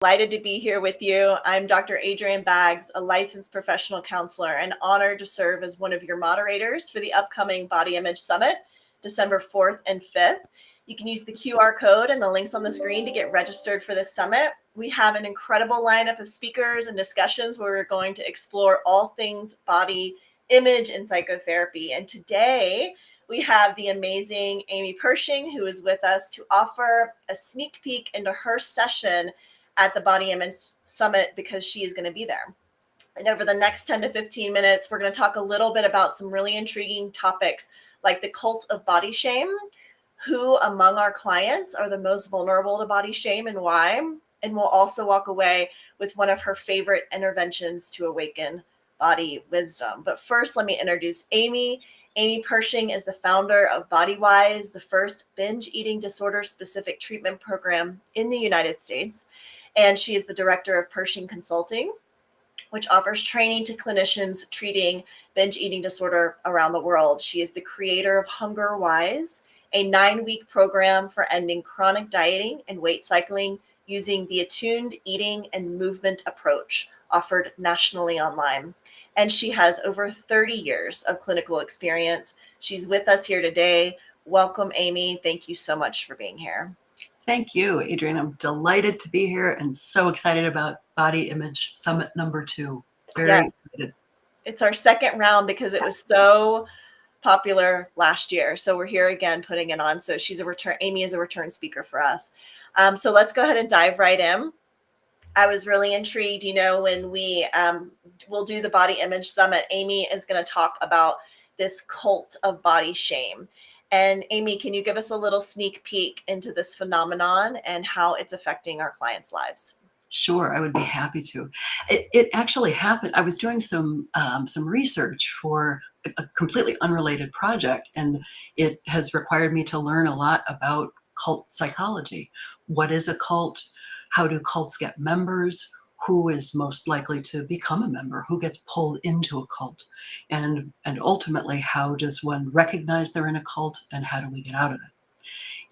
Delighted to be here with you. I'm Dr. Adrienne Baggs, a licensed professional counselor, and honored to serve as one of your moderators for the upcoming Body Image Summit, December 4th and 5th. You can use the QR code and the links on the screen to get registered for this summit. We have an incredible lineup of speakers and discussions where we're going to explore all things body image and psychotherapy. And today, we have the amazing Amy Pershing, who is with us to offer a sneak peek into her session at the Body Image Summit because she is going to be there. And over the next 10 to 15 minutes, we're going to talk a little bit about some really intriguing topics like the cult of body shame, who among our clients are the most vulnerable to body shame and why. And we'll also walk away with one of her favorite interventions to awaken body wisdom. But first, let me introduce Amy. Amy Pershing is the founder of BodyWise, the first binge eating disorder specific treatment program in the United States. And she is the director of Pershing Consulting, which offers training to clinicians treating binge eating disorder around the world. She is the creator of HungerWise, a 9-week program for ending chronic dieting and weight cycling using the attuned eating and movement approach offered nationally online. And she has over 30 years of clinical experience. She's with us here today. Welcome, Amy. Thank you so much for being here. Thank you, Adrienne. I'm delighted to be here and so excited about Body Image Summit number 2. Very excited. It's our second round because it was so popular last year. So we're here again putting it on. So Amy is a return speaker for us. So let's go ahead and dive right in. I was really intrigued, when we'll do the Body Image Summit, Amy is going to talk about this cult of body shame. And Amy, can you give us a little sneak peek into this phenomenon and how it's affecting our clients' lives? Sure, I would be happy to. It actually happened. I was doing some research for a completely unrelated project, and it has required me to learn a lot about cult psychology. What is a cult? How do cults get members? Who is most likely to become a member? Who gets pulled into a cult? And ultimately, how does one recognize they're in a cult, and how do we get out of it?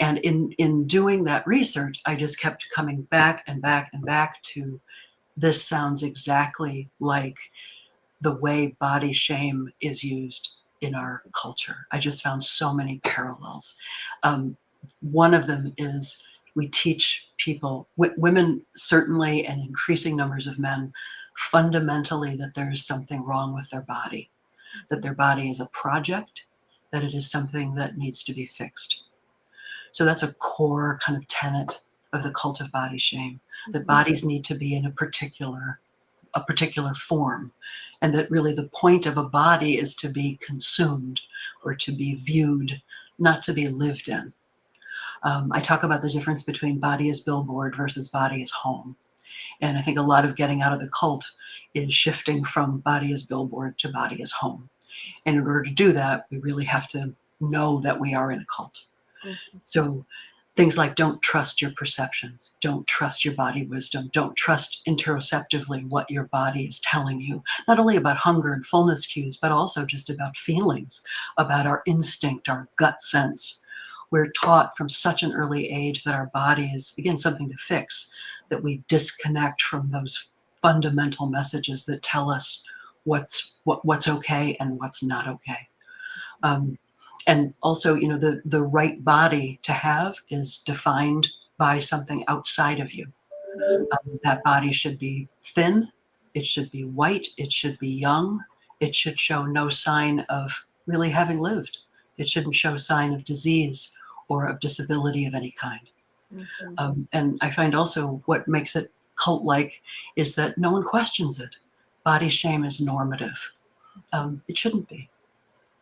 And in doing that research, I just kept coming back and back and back to this sounds exactly like the way body shame is used in our culture. I just found so many parallels. One of them is we teach people, women certainly, and increasing numbers of men, fundamentally that there is something wrong with their body, that their body is a project, that it is something that needs to be fixed. So that's a core kind of tenet of the cult of body shame, that bodies need to be in a particular form, and that really the point of a body is to be consumed or to be viewed, not to be lived in. I talk about the difference between body as billboard versus body as home. And I think a lot of getting out of the cult is shifting from body as billboard to body as home. And in order to do that, we really have to know that we are in a cult. Mm-hmm. So things like don't trust your perceptions, don't trust your body wisdom, don't trust interoceptively what your body is telling you, not only about hunger and fullness cues, but also just about feelings, about our instinct, our gut sense. We're taught from such an early age that our body is, again, something to fix, that we disconnect from those fundamental messages that tell us what's okay and what's not okay. And also, the right body to have is defined by something outside of you. That body should be thin, it should be white, it should be young, it should show no sign of really having lived. It shouldn't show sign of disease or of disability of any kind. Mm-hmm. And I find also what makes it cult-like is that no one questions it. Body shame is normative. It shouldn't be.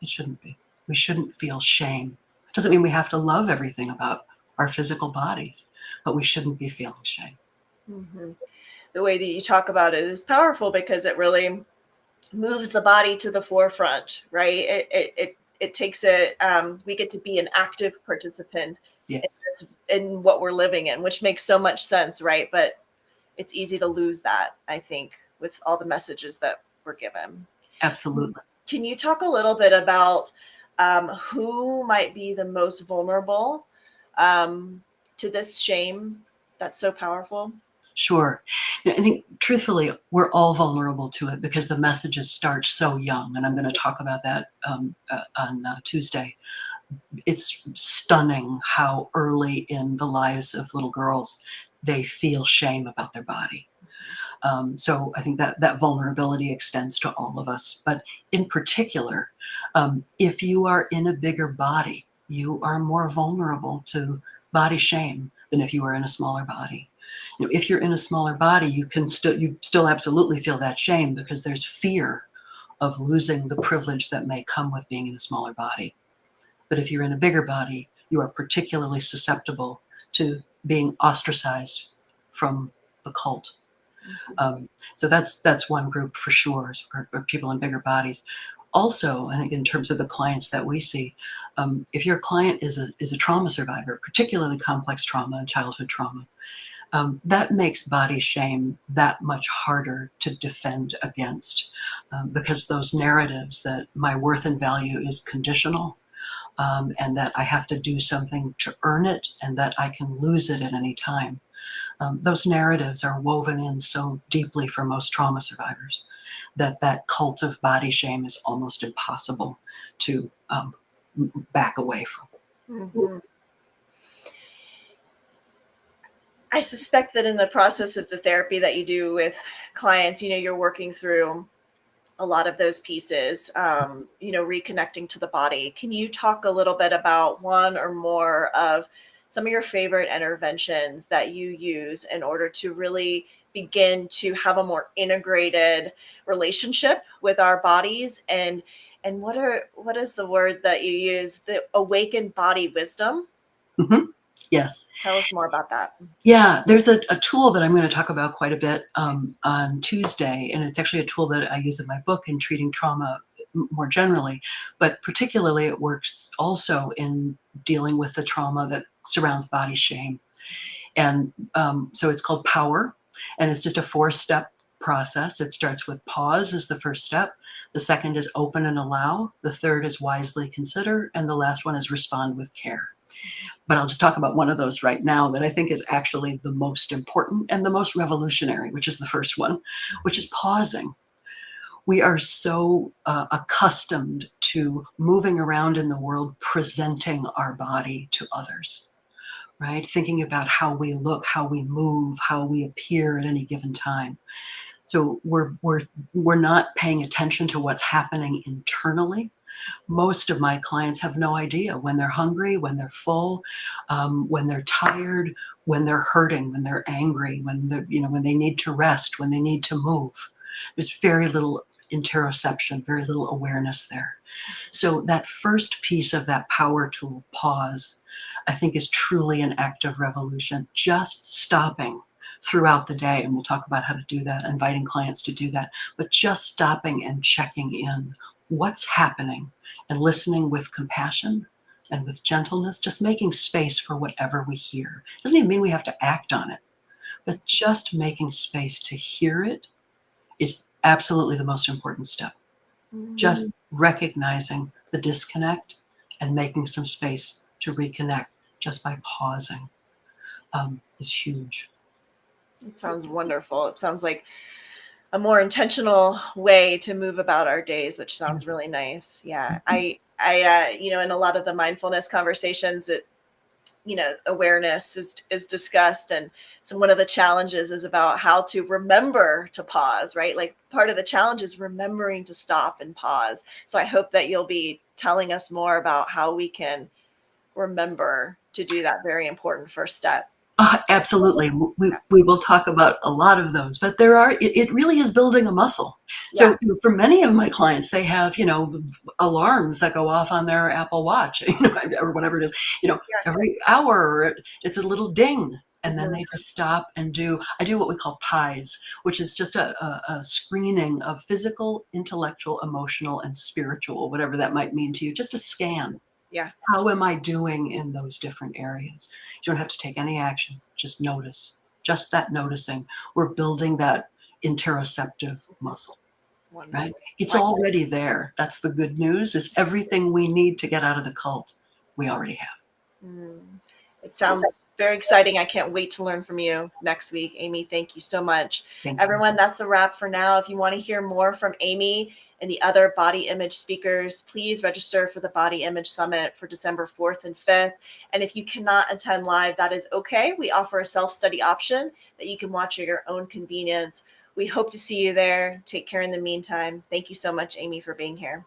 It shouldn't be. We shouldn't feel shame. It doesn't mean we have to love everything about our physical bodies, but we shouldn't be feeling shame. Mm-hmm. The way that you talk about it is powerful because it really moves the body to the forefront, right? It takes it, we get to be an active participant. Yes. in what we're living in, which makes so much sense, right? But it's easy to lose that, I think, with all the messages that we're given. Absolutely. Can you talk a little bit about who might be the most vulnerable to this shame that's so powerful? Sure. I think truthfully, we're all vulnerable to it because the messages start so young. And I'm going to talk about that on Tuesday. It's stunning how early in the lives of little girls they feel shame about their body. So I think that vulnerability extends to all of us. But in particular, if you are in a bigger body, you are more vulnerable to body shame than if you are in a smaller body. If you're in a smaller body, you still absolutely feel that shame because there's fear of losing the privilege that may come with being in a smaller body. But if you're in a bigger body, you are particularly susceptible to being ostracized from the cult. So that's one group for sure, or people in bigger bodies. Also, I think in terms of the clients that we see, if your client is a trauma survivor, particularly complex trauma and childhood trauma, that makes body shame that much harder to defend against, because those narratives that my worth and value is conditional, and that I have to do something to earn it, and that I can lose it at any time. Those narratives are woven in so deeply for most trauma survivors that cult of body shame is almost impossible to back away from. Mhm. I suspect that in the process of the therapy that you do with clients, you're working through a lot of those pieces, reconnecting to the body. Can you talk a little bit about one or more of some of your favorite interventions that you use in order to really begin to have a more integrated relationship with our bodies? And what is the word that you use? The awakened body wisdom? Mhm. Yes. Tell us more about that. Yeah, there's a tool that I'm going to talk about quite a bit on Tuesday, and it's actually a tool that I use in my book in treating trauma more generally, but particularly it works also in dealing with the trauma that surrounds body shame. And so it's called POWER, and it's just a 4-step process. It starts with pause as the first step. The second is open and allow. The third is wisely consider. And the last one is respond with care. But I'll just talk about one of those right now that I think is actually the most important and the most revolutionary, which is the first one, which is pausing. We are so accustomed to moving around in the world, presenting our body to others, right? Thinking about how we look, how we move, how we appear at any given time. So we're not paying attention to what's happening internally. Most of my clients have no idea when they're hungry, when they're full, when they're tired, when they're hurting, when they're angry, when they need to rest, when they need to move. There's very little interoception, very little awareness there. So that first piece of that power tool, pause, I think is truly an act of revolution. Just stopping throughout the day, and we'll talk about how to do that, inviting clients to do that, but just stopping and checking in. What's happening? And listening with compassion and with gentleness, just making space for whatever we hear. Doesn't even mean we have to act on it, but just making space to hear it is absolutely the most important step. Just recognizing the disconnect and making some space to reconnect just by pausing is huge. It sounds wonderful. It sounds like a more intentional way to move about our days, which sounds Yes. really nice. Yeah. In a lot of the mindfulness conversations, awareness is discussed. And so one of the challenges is about how to remember to pause, right? Like part of the challenge is remembering to stop and pause. So I hope that you'll be telling us more about how we can remember to do that very important first step. Absolutely. We will talk about a lot of those, but it really is building a muscle. Yeah. So for many of my clients, they have, alarms that go off on their Apple Watch, or whatever it is, Yeah. every hour it's a little ding. And then Mhm. they just stop and I do what we call PESI, which is just a screening of physical, intellectual, emotional, and spiritual, whatever that might mean to you, just a scan. Yeah. How am I doing in those different areas? You don't have to take any action, just notice. Just that noticing. We're building that interoceptive muscle, right? Wonderful. It's already there. That's the good news, is everything we need to get out of the cult, we already have. Mm. It sounds very exciting. I can't wait to learn from you next week. Amy, thank you so much. Thank you. Everyone, that's a wrap for now. If you want to hear more from Amy and the other body image speakers, please register for the Body Image Summit for December 4th and 5th. And if you cannot attend live, that is okay. We offer a self-study option that you can watch at your own convenience. We hope to see you there. Take care in the meantime. Thank you so much, Amy, for being here.